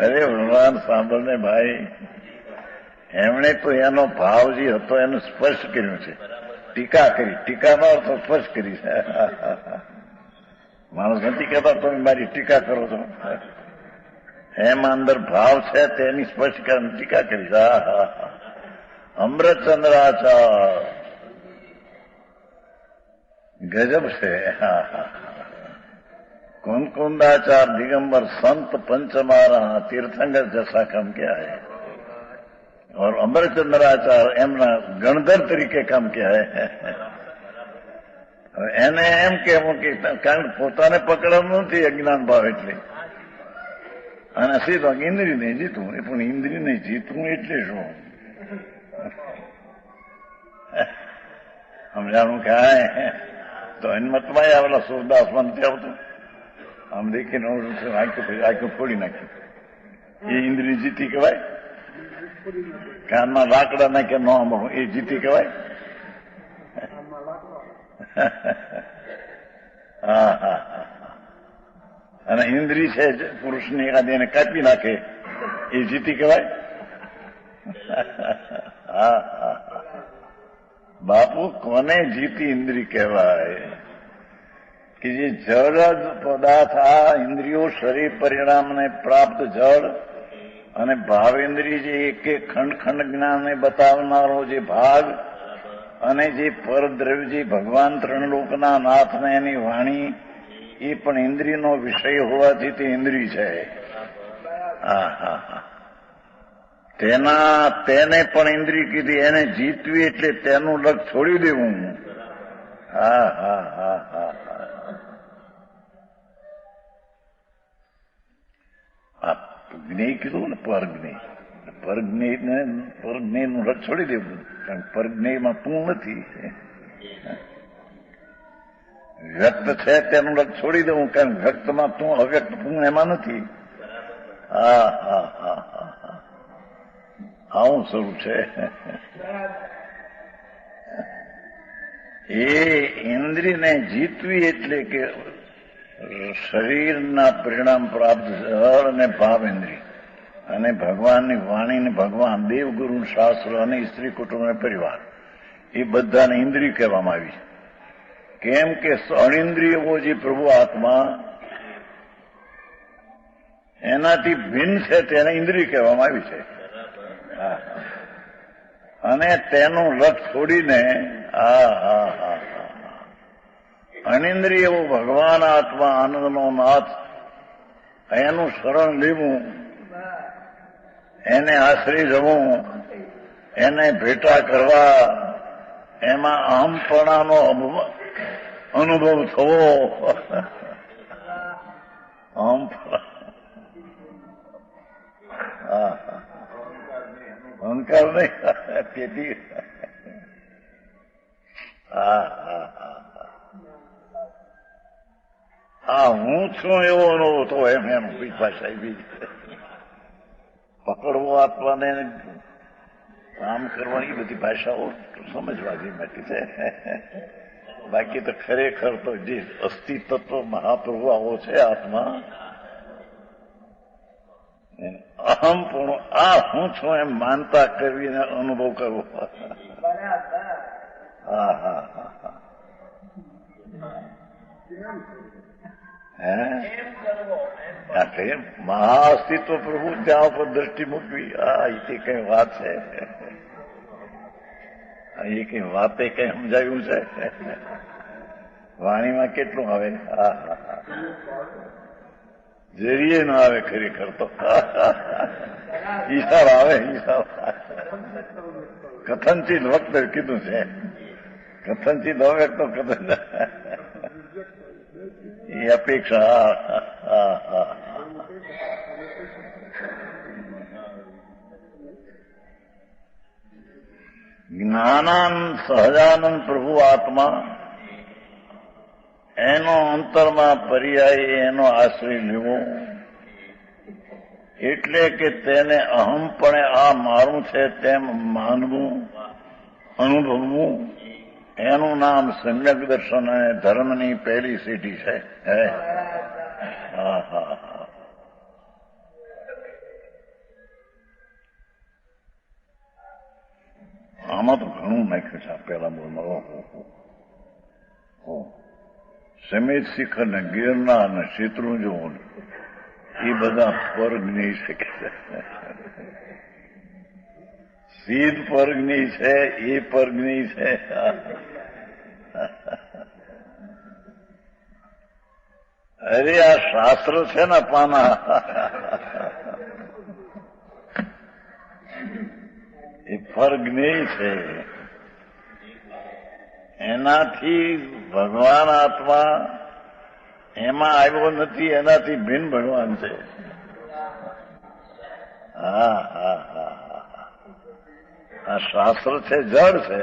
અરે ભગવાન સાંભળને ભાઈ, એમણે તો એનો ભાવ જે હતો એનું સ્પષ્ટ કર્યું છે. ટીકા કરી, ટીકાનો અર્થ સ્પષ્ટ કરી છે. માણસ નથી કહેતા તમે મારી ટીકા કરો છો, એમાં અંદર ભાવ છે તેની સ્પષ્ટ ટીકા કરી. અમૃતચંદ્રાચાર ગજબ છે. कुंदाचार दिगंबर संत पंचमारा तीर्थंकर जैसा काम किया है और अमरचंद्राचार एमना गणधर तरीके काम किया है. એને એમ કહેવું કે કારણ પોતાને પકડવાનું નથી અજ્ઞાન ભાવ એટલે, અને સીધો ઇન્દ્રિયને જીતવું. પણ ઇન્દ્રિયને જીતવું એટલે શું સમજાણું કે તો એનમતમાં આવેલા સુરદાસમાં નથી આવતું. આમ દેખીને આંખું ફોડી નાખ્યું. એ ઇન્દ્રિય જીતી કહેવાય? કાનમાં લાકડા નાખે ન આંબળું એ જીતી કહેવાય? હા હા. અને ઇન્દ્રિય છે પુરુષને એકાદ એને કાપી નાખે એ જીતી કહેવાય? હા હા. બાપુ કોને જીતી ઇન્દ્રિય કહેવાય? કે જે જળ જ પદાર્થ, આ ઇન્દ્રિયો શરીર પરિણામને પ્રાપ્ત જળ અને ભાવેન્દ્રિય જે એક એક ખંડ ખંડ જ્ઞાનને બતાવનારો જે ભાગ અને જે પરદ્રવ્ય જે ભગવાન ત્રણ લોકના નાથને એની વાણી એ પણ ઇન્દ્રિયનો વિષય હોવાથી તે ઇન્દ્રિય છે. હા હા હા. તેને પણ ઇન્દ્રિય કીધી. એને જીતવી એટલે તેનું લક્ષ છોડી દેવું. હા હા હા હા. જ્ઞેય કીધું ને, પરજ્ઞેય. પરજ્ઞેયનું રથ છોડી દેવું, કારણ પરજ્ઞેયમાં તું નથી. વ્યક્ત છે તેનું રથ છોડી દેવું, કારણ વ્યક્તમાં તું, અવ્યક્ત તું એમાં નથી. હા હા હા હા. આવું સ્વરૂપ છે. એ ઇન્દ્રિયને જીતવી એટલે કે શરીરના પરિણામ પ્રાપ્ત જળ અને ભાવેન્દ્રિય અને ભગવાનની વાણીને ભગવાન દેવગુરુ શાસ્ત્ર અને સ્ત્રી કુટુંબ અને પરિવાર એ બધાને ઇન્દ્રિય કહેવામાં આવી. કેમ કે અણિન્દ્રિયો જે પ્રભુ આત્મા એનાથી ભિન્ન છે તેને ઇન્દ્રિય કહેવામાં આવી છે. અને તેનું લક્ષ છોડીને અનિન્દ્રિય એવું ભગવાન આત્મા આનંદનો નાથ એનું શરણ લેવું, એને આશ્રય જવું, એને ભેટા કરવા, એમાં અહમપણાનો અનુભવ થવો. અહંકાર નહીં તેથી. હા હા હા. હા, હું છું એવો અનુભવ તો એમ કોઈ ભાષા એવી પકડવો આત્માને કામ કરવાની બધી ભાષાઓ સમજવાની માટે છે. બાકી તો ખરેખર તો જે અસ્તિત્વ મહાપ્રભુ આવો છે આત્મા, અહમ પણ આ હું છું એમ માનતા કરવીને અનુભવ કરવો. હા હા હા હા. મહાઅસ્તિત્વ પ્રભુ ત્યાં ઉપર દ્રષ્ટિ મૂકવી. આ એ કઈ વાત છે? એ કઈ વાતે કઈ સમજાયું છે? વાણીમાં કેટલું આવે? હા હા હા. જરીએ ન આવે ખરેખર તો. ઈશાર આવે, ઈશાર. કથનચિત વખત કીધું છે. કથનચિત હવે તો કથન એ અપેક્ષા. જ્ઞાનાનંદ સહજાનંદ પ્રભુ આત્મા એનો અંતરમાં પર્યાય એનો આશ્રય લેવો એટલે કે તેને અહમપણે આ મારું છે તેમ માનવું, અનુભવવું. એનું નામ સમ્યક દર્શન અને ધર્મની પહેલી સીટી છે. હા હા હા. ઘણું નાખ્યું છે પેલા બોલમાં. ઓહો સમેત શિખર ને ગિરનાર ને શેત્રુંજો એ બધા પરગની શકે છે. સીધ પરગની છે, એ પરગની છે. અરે આ શાસ્ત્ર છે ને પાના, એ પરગની છે. એનાથી ભગવાન આત્મા એમાં આવ્યો નથી, એનાથી ભિન્ન ભગવાન છે. હા હા હા હા, આ શાસ્ત્ર છે, જડ છે,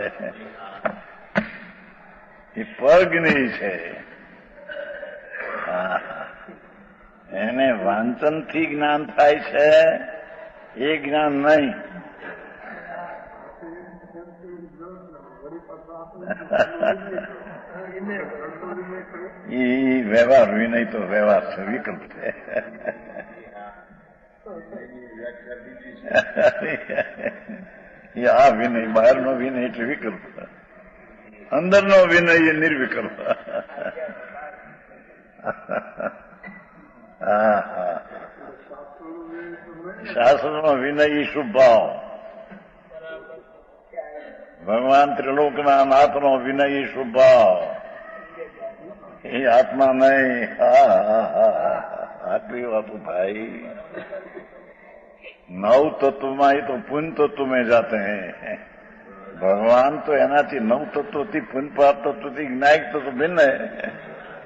એ પરગની છે. હા, એને વાંચનથી જ્ઞાન થાય છે, એ જ્ઞાન નહીં. એ વ્યવહાર વિનય તો વ્યવહાર છે, વિકલ્પ છે. એ આ વિનય બહારનો વિનય એટલે વિકલ્પ, અંદરનો વિનય એ નિર્વિકલ્પ. હા હા, શાસ્ત્રનો વિનય એ શુભ ભાવ, ભગવાન ત્રિલોકના નાથનો વિનય એ શુભ ભાવ, એ આત્મા નહીં. હા હા હા, આટલી વાતો ભાઈ. નવ તત્વમાં એ તો પુण्य तत्व में जाते हैं. भगवान तो એનાથી નવ તત્વથી પુण्य प्राप्त તત્વથી જ્ઞાયક તત્વ ભિન્ન है.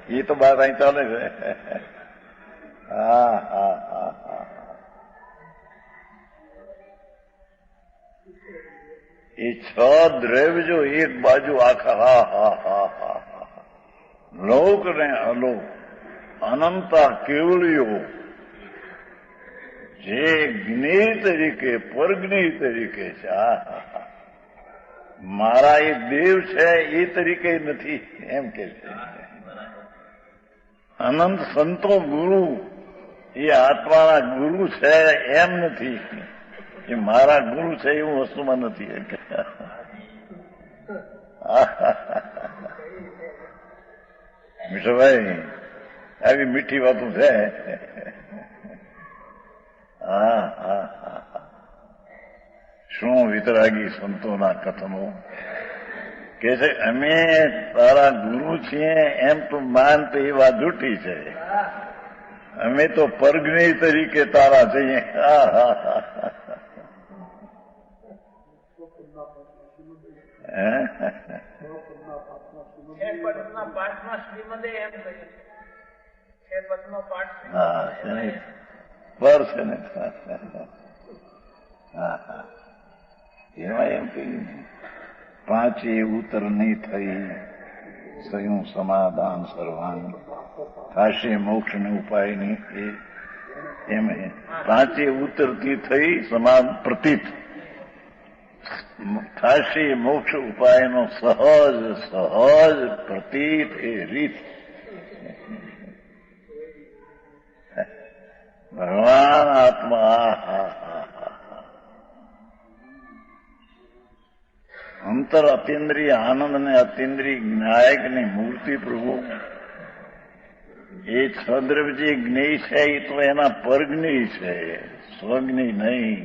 એ તો બાત અહીં ચાલે છે. હા હા હા હા, એ છ દ્રવ્ય જો એક બાજુ આખા, હા હા હા હા હા, લોક ને અલોક અનંતા કેવળીઓ જે જ્ઞેય તરીકે પરજ્ઞેય તરીકે છે. મારા એ દેવ છે એ તરીકે નથી એમ કે છે. અનંત સંતો ગુરુ એ આત્માના ગુરુ છે એમ નથી, એ મારા ગુરુ છે એવું વસ્તુમાં નથી. મીઠાભાઈ આવી મીઠી વાતો છે. હા હા હા, શું વિતરાગી સંતોના કથનો કે છે, અમે તારા ગુરુ છીએ એમ તો માનતો એ વાત જૂઠી છે. અમે તો પરજ્ઞેય તરીકે તારા છીએ. હા હા હા, પર છે ને. હા હા, એમાં એમ કહ્યું, પાંચે ઉત્તર નહીં થઈ સયું સમાધાન સર્વાંગ, થાશે મોક્ષ ને ઉપાય નહીં. એમ પાંચે ઉત્તરથી થઈ સમાન પ્રતીત થાશે મોક્ષ ઉપાયનો સહજ સહજ પ્રતીત એ રીત. ભગવાન આત્મા અંતર અતિન્દ્રિય આનંદ ને અતિન્દ્રિય જ્ઞાયકની મૂર્તિ પ્રભુ એ છદ્રવ્ય જે જ્ઞેય છે એ તો એના પરજ્ઞેય છે, સ્વજ્ઞેય નહીં.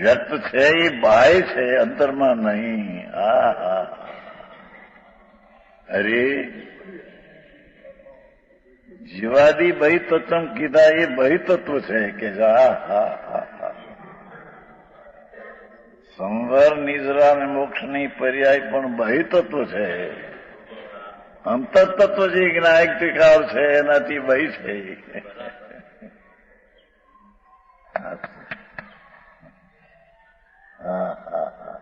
વ્યક્ત છે એ બાહ્ય છે, અંતરમાં નહીં. હા હા, અરે જીવાદી બહિતત્વ કીધા એ બહિતત્વ છે કે હા હા હા હા, સંવર નિદ્રા અને મોક્ષની પર્યાય પણ બહિતત્વ છે. અંતતત્વ જે જ્ઞાયક ત્રિકાળ છે એનાથી બહિ છે. હા હા હા,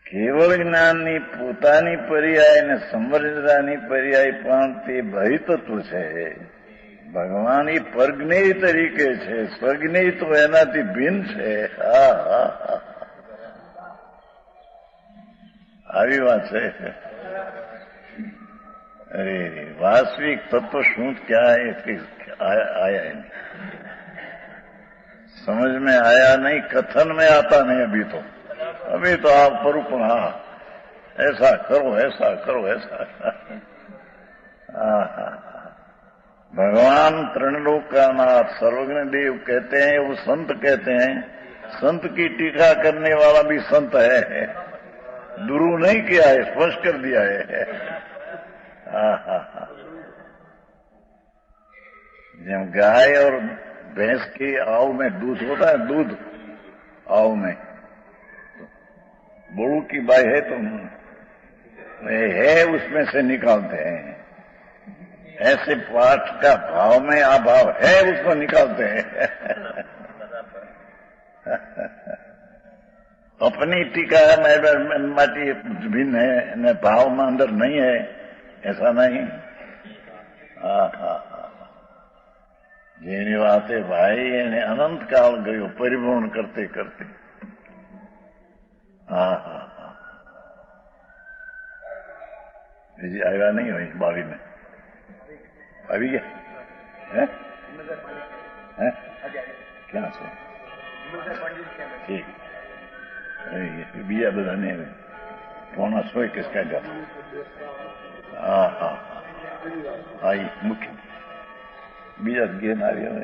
કેવળ જ્ઞાનની પોતાની પર્યાય અને સંવર્જનાની પર્યાય પણ તે બહિતત્વ છે. ભગવાન એ પરજ્ઞેય તરીકે છે, સ્વજ્ઞેય તો એનાથી ભિન્ન છે. હા હા હા, આવી વાત છે. અરે વાસ્તવિક તત્વ શું ક્યાં આયા નહીં. समझ में आया नहीं, कथन में आता नहीं अभी तो आप परूपण, हाँ ऐसा करो ऐसा करो ऐसा। भगवान त्रिलोक का नाथ सर्वज्ञ देव कहते हैं, वो संत कहते हैं। संत की टीका करने वाला भी संत है, दुरू नहीं किया है, स्पष्ट कर दिया है। जब गाय और भैंस की आव में दूध होता है, दूध आव में बड़ू की बाई है तो है, उसमें से निकालते हैं। ऐसे पाठ का भाव में अभाव है, उसको निकालते हैं। अपनी टीका में माटी भिन्न है, न भाव में अंदर नहीं है, ऐसा नहीं। જેની વાતે ભાઈ એને અનંત કાળ ગયો પરિભ્રમણ કરતે કરતે। બીજી આવ્યા નહીં હોય 22 में આવી ગયા હે ક્યાં છે? ઠીક, બીજા બધાને 6:45 કિસકા ગયા। आई मुख्य બીજા ગેમ આવ્યો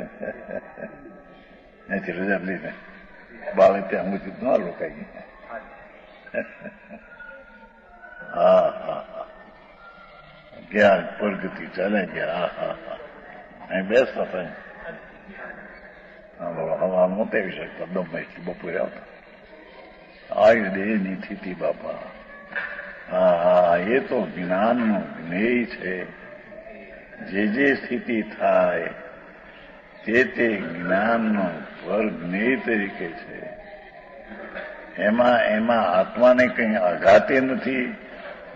અહીંથી રજા લઈને બાળે ત્યાં મુજબ ન રોકાઈ। ગયા પ્રગતિ ચાલે ગયા। અહીં બેસતા હતા, હવા નહોતી આવી શકતા, દમથી બપોરે આવતા। આવી દેહની સ્થિતિ બાપા, એ તો જ્ઞાનનું જ્ઞેય છે। જે સ્થિતિ થાય તે જ્ઞાનનો પર જ્ઞેય તરીકે છે। એમાં આત્માને કંઈ આઘાતે નથી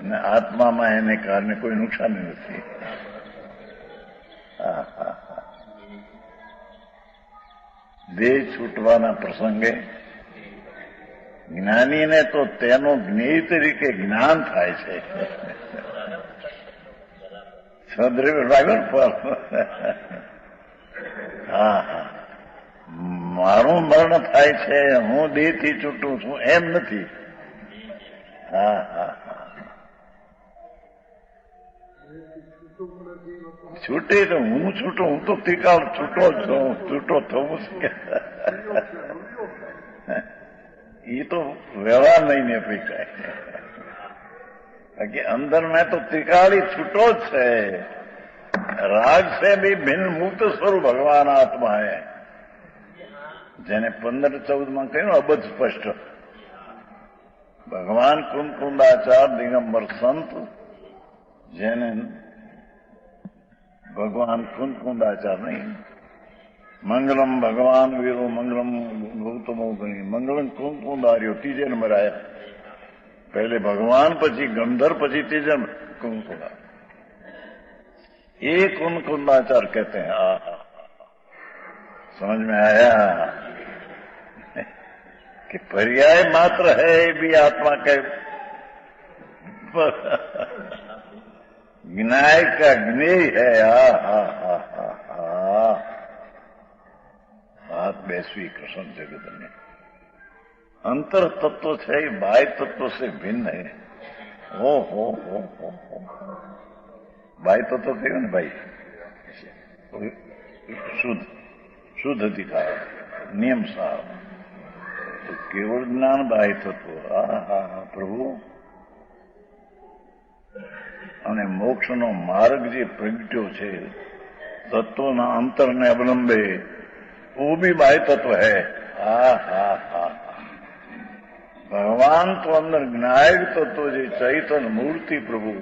ને આત્મામાં એને કારણે કોઈ નુકસાન નથી। દેહ છૂટવાના પ્રસંગે જ્ઞાનીને તો તેનો જ્ઞેય તરીકે જ્ઞાન થાય છે। બરાબર પર મારું મરણ થાય છે, હું દેહથી છૂટું છું એમ નથી। છૂટે તો હું છૂટું, હું તો ત્રિકાળ છૂટો છું, છૂટો થવું છે એ તો વ્યવહાર નહીં ને પૈસાય कि अंदर में तो त्रिकाली छूटो है। राग से भी भिन्न मुक्त स्वरूप भगवान आत्मा है। जेने 15-14 में कहू अबध स्पष्ट भगवान कुंकुंदाचार दिगंबर संत, जेने भगवान कुंकुंदाचार नहीं, मंगलम भगवान वीरो मंगलम गौतमो गणी, मंगलम कुंकुंदार्यो तीजे नंबर आया। पहले भगवान पची गंधर पची तीजे कुंकुंदा, ये कुंकुंदाचार कहते हैं। समझ में आया कि पर्याय मात्र है भी आत्मा के ज्ञाय का ज्ञेय है। बात बेसवी कृष्ण जगत में अंतर तत्व है, बाह्य तत्व से भिन्न है। हो बाह्य तत्व थे ना भाई, शुद्ध दिखा नियम सार, तो केवल ज्ञान बाह्य तत्व। प्रभु અને મોક્ષનો માર્ગ જે પ્રગટ્યો છે તત્વના અંતરને અવલંબે, वो भी बाह्य तत्व है। भगवान तो अंदर ज्ञायक तत्व जो चैतन्य मूर्ति प्रभु,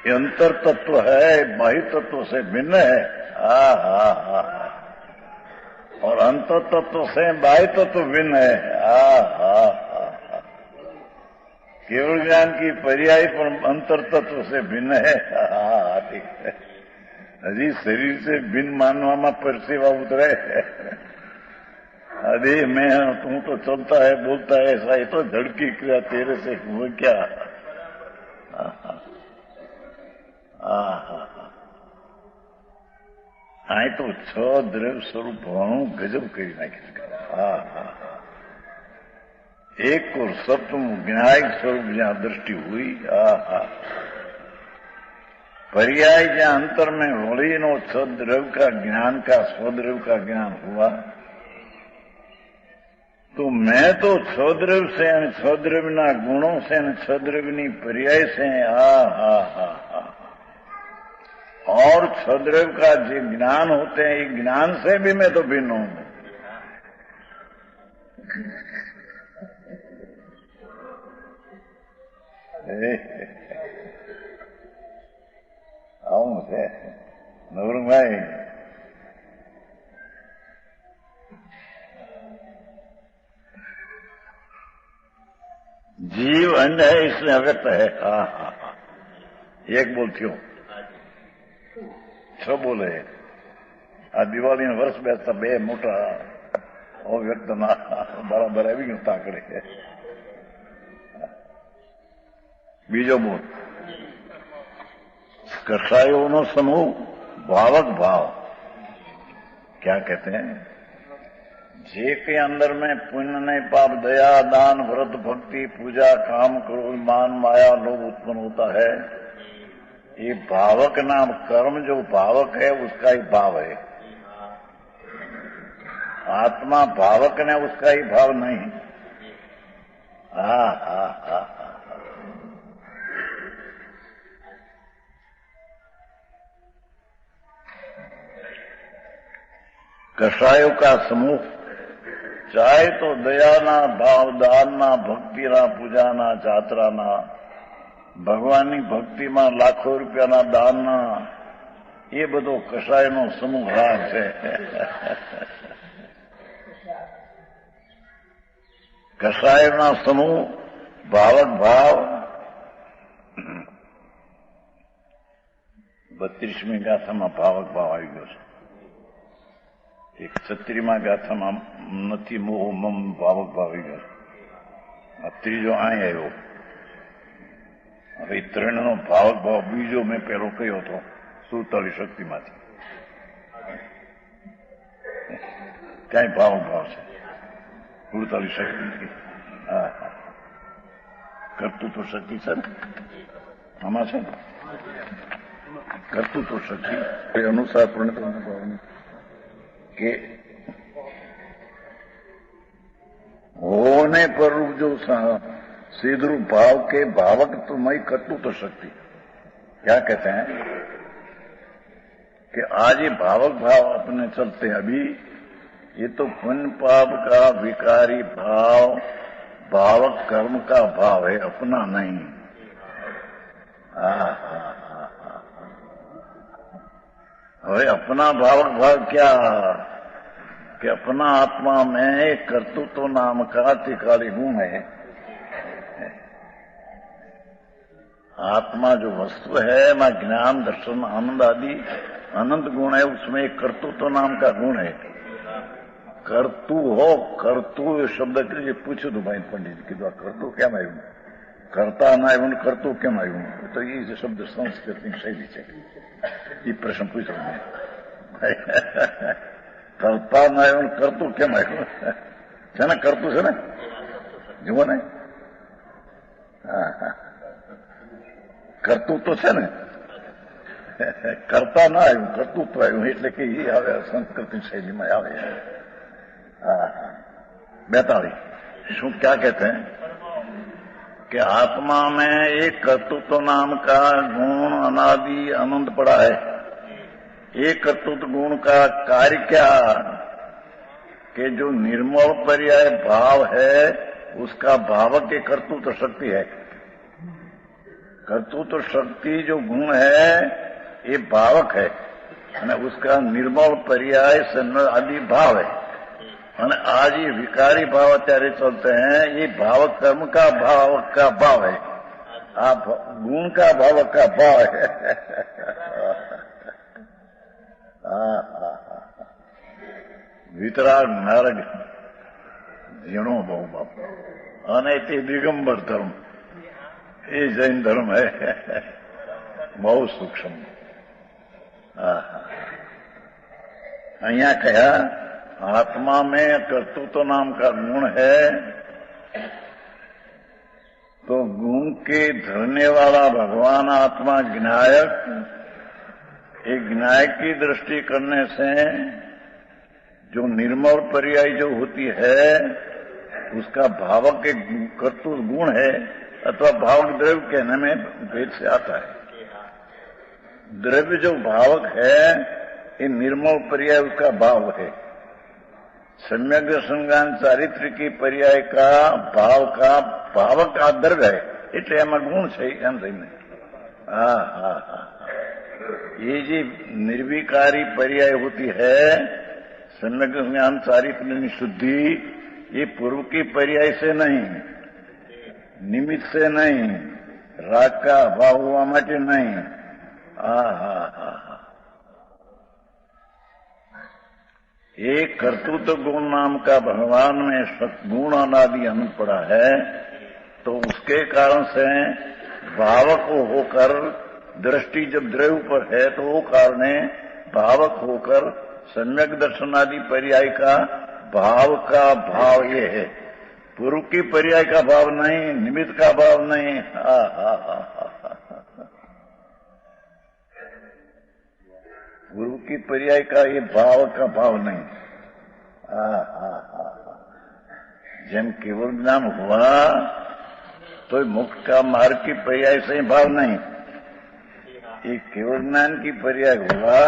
ये अंतर तत्व है, बाह्य तत्व से भिन्न है। और अंतर तत्व से बाह्य तत्व भिन्न है। केवल ज्ञान की पर्याय पर अंतर तत्व से भिन्न है। ठीक है, हजी शरीर से भिन्न मानवा परसेवा उतरे। अरे मैं तू तो चलता है बोलता है ऐसा, ये तो धड़की क्रिया तेरे से हुआ क्या। આ તો છ દ્રવ્ય સ્વરૂપ ભણું ગજબ કરી નાખી. હા હા, एक और सप्तम ज्ञायक स्वरूप जहां दृष्टि हुई, पर्याय जहां अंतर में वलीनो सद्रव का ज्ञान का स्वद्रव का ज्ञान हुआ, तो मैं तो स्वद्रव से स्वद्रवना गुणों से स्वद्रवनी पर्याय से और स्वद्रव का जो ज्ञान होते हैं, ये ज्ञान से भी मैं तो भिन्न हूं. આવું છે નવરંગભાઈ. जीव अन्य है इसलिए अव्यक्त है. हाँ हाँ हाँ, एक बोल थयो, छ बोले. આ દિવાળીના વર્ષ બેસતા બે મોટા અવ્યક્તના બરાબર આવી ગયું તાકડે. बीजो बोल. कषायों समूह भावक भाव क्या कहते हैं? जे के अंदर में पुण्य नहीं, पाप, दया, दान, व्रत, भक्ति, पूजा, काम, क्रोध, मान, माया, लोभ उत्पन्न होता है, ये भावक नाम कर्म जो भावक है उसका ही भाव है. आत्मा भावक ने उसका ही भाव नहीं. हा हा हा, कषायों का समूह चाहे तो दयाना, भाव, दानना, भक्तिना, पूजाना, जात्राना, भगवाननी भक्तिમાં લાખો રૂપિયાના દાનના, એ બધો કષાયનો સમૂહ હાર છે. કષાયના સમૂહ ભાવક ભાવ. 32મી ગાથામાં ભાવક ભાવ આવી ગયો છે. એક 36માં ગાથામાં નથી મોહ મમ ભાવક ભાવ આવી ગયો. આ ત્રીજો અહીં આવ્યો. હવે ત્રણનો ભાવક ભાવ બીજો મેં પહેલો કયો હતો 47 શક્તિમાંથી. ક્યાંય ભાવક ભાવ છે 47 શક્તિ. હા હા, કર્તૃત્વ શક્તિ છે ને આમાં છે ને, કર્તૃત્વ શક્તિ એ અનુસાર પ્રણતના ભાવની કે होने पर जो सीधरू भाव के भावक तो मई कर्तृत्व शक्ति क्या कहते हैं कि आज ये भावक भाव अपने चलते हैं. अभी ये तो पुण्य पाप का विकारी भाव, भावक कर्म का भाव है, अपना नहीं. હવે अपना भावक भाव क्या कि अपना आत्मा में कर्तृत्व नाम का त्रिकाली गुण है. आत्मा जो वस्तु है ना, ज्ञान, दर्शन, आनंद आदि अनंत गुण है, उसमें एक कर्तृत्व नाम का गुण है. कर्तु हो, कर्तु शब्द के लिए पूछो तो भाई पंडित की तो कर्तु क्या आयु, कर्ता ना आयु, कर्तु क्या आयु, तो ये शब्द संस्कृत की शैली है. ये प्रश्न पूछो કરતા ના આવ્યું, કરતું કેમ આવ્યું છે ને, કરતું છે ને, જુઓ ને. કરતું તો છે ને, કરતા ના આવ્યું, કર્તૃત્વ આવ્યું, એટલે કે એ આવે સંસ્કૃતની શૈલીમાં આવે. 42 શું क्या कहते हैं कि आत्मा में एक कर्तृत्व नाम का गुण अनादि अनंत पड़ा है. एक कर्तृत्व गुण का कार्य क्या कि जो निर्मल पर्याय भाव है उसका भावक के कर्तृत्व शक्ति है. कर्तृत्व शक्ति जो गुण है ये भावक है અને उसका निर्मल पर्याय आदि भाव है. અને आज ये विकारी भाव અત્યારે चलते हैं, ये भावक कर्म का भावक का भाव है. आप गुण का भावक का भाव है. વિતરાગ નારગ ઝીણો બહુ બાપ, અને તે દિગંબર ધર્મ એ જૈન ધર્મ હે, બહુ સૂક્ષ્મ. અહીંયા કયા आत्मा में कर्तृत्व नाम का गुण है, तो गुण के धरने वाला भगवान आत्मा ज्ञायक, एक ज्ञायक की दृष्टि करने से जो निर्मल पर्याय जो होती है उसका भावक एक कर्तृत्व गुण है अथवा भावक द्रव्य कहने में भेद से आता है। द्रव्य जो भावक है ये निर्मल पर्याय उसका भाव है। सम्यक दर्शन ज्ञान चारित्र की पर्याय का भावक आ द्रव्य है એટલે એમાં ગુણ છે એમ થઈને ये जी निर्विकारी पर्याय होती है सम्यक ज्ञान चारित्र की शुद्धि, ये पूर्व की पर्याय से नहीं, निमित्त से नहीं, राग का अभाव हुआ माटे नहीं। एक कर्तृत्व गुण नाम का भगवान में सद्गुण अनादि अनंत पड़ा है, तो उसके कारण से भावक होकर दृष्टि जब द्रव्य पर है तो वो कारण भावक होकर सम्यक दर्शन आदि पर्याय का भाव ये है, पूर्व की पर्याय का भाव नहीं, निमित्त का भाव नहीं। गुरु की पर्याय का ये भाव का भाव नहीं। जन केवल ज्ञान हुआ तो मुक्त का मार्ग की पर्याय से भाव नहीं, ये केवल ज्ञान की पर्याय हुआ,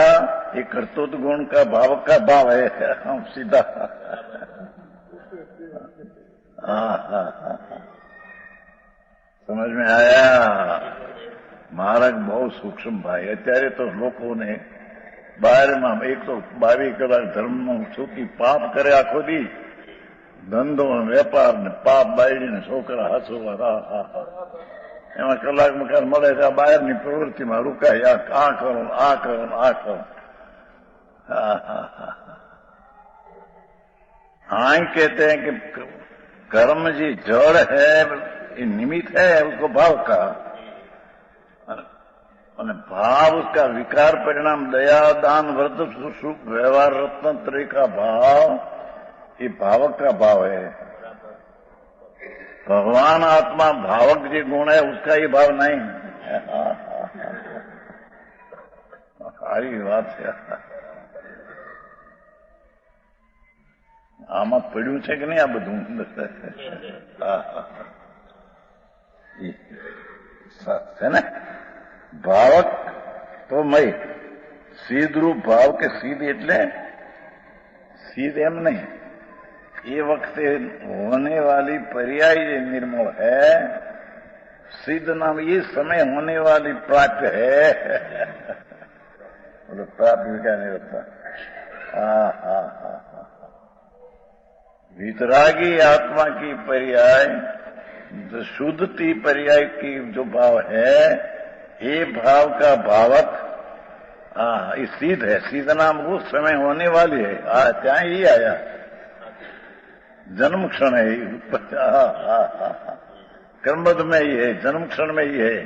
ये कर्तृत्व गुण का भाव है। हम सीधा समझ में आया। मार्ग बहुत सूक्ष्म भाई। અત્યારે તો લોકોને બહારમાં એક તો 22 કલાક ધર્મનું છૂટી પાપ કરે આખો દી, ધંધો વેપાર ને પાપ બાયડીને છોકરા હાચવા, એમાં કલાક મકાન મળે છે બહારની પ્રવૃત્તિમાં રૂકાય, આ કરો। हाँ कहते हैं कि कर्म जी जड़ है, ये निमित्त है उसको भाव का, और भाव उसका विकार परिणाम दया दान व्रत सुख व्यवहार रत्न त्रय का भाव, ये भावक का भाव है। भगवान आत्मा भावक जो गुण है उसका ये भाव नहीं। सारी बात है। આમાં પડ્યું છે કે નહીં આ બધું? છે ને ભાવક તો મય સીધ રૂપ ભાવ કે સીધ એટલે સીધ एम नहीं, ये वक्त होने वाली पर्याय ये निर्मल है, सिद्ध नाम ये समय होने वाली प्राप्त है। मतलब प्राप्त भी क्या नहीं होता। वितरागी आत्मा की पर्याय शुद्धति पर्याय की जो भाव है, ये भाव का भावक ये सीध है। सीध नाम उस समय होने वाली है, क्या ही आया जन्म क्षण है, कर्मबद्ध में ही है, जन्म क्षण में ही है।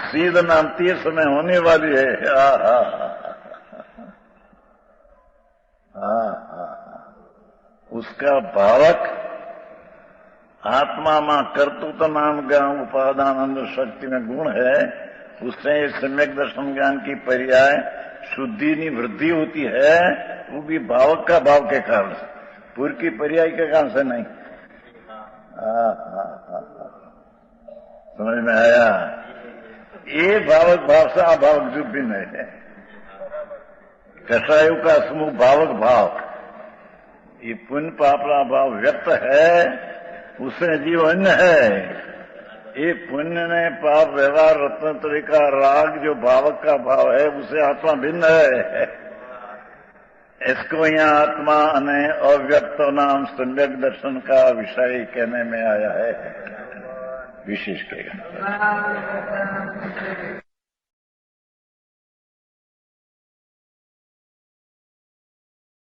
सीध नाम तीर समय होने वाली है। उसका भावक आत्मा मां कर्तृत्व नाम का उपादान अंदर शक्ति में गुण है, उससे सम्यक दर्शन ज्ञान की पर्याय शुद्धि की वृद्धि होती है, वो भी भावक का भाव के कारण से, पूर्व की पर्याय के कारण से नहीं। समझ में आया। ये भावक भाव से अभावक जो भिन्न है। कषायु का समूह भावक भाव, ये पुण्य पापला भाव व्यक्त है, उससे जीवन है। ये पुण्य ने पाप व्यवहार रत्न तरीका राग जो भावक का भाव है, उसे आत्मा भिन्न है। इसको यहाँ आत्मा अने अव्यक्त नाम सम्यक दर्शन का विषय कहने में आया है, विशेष कहेगा।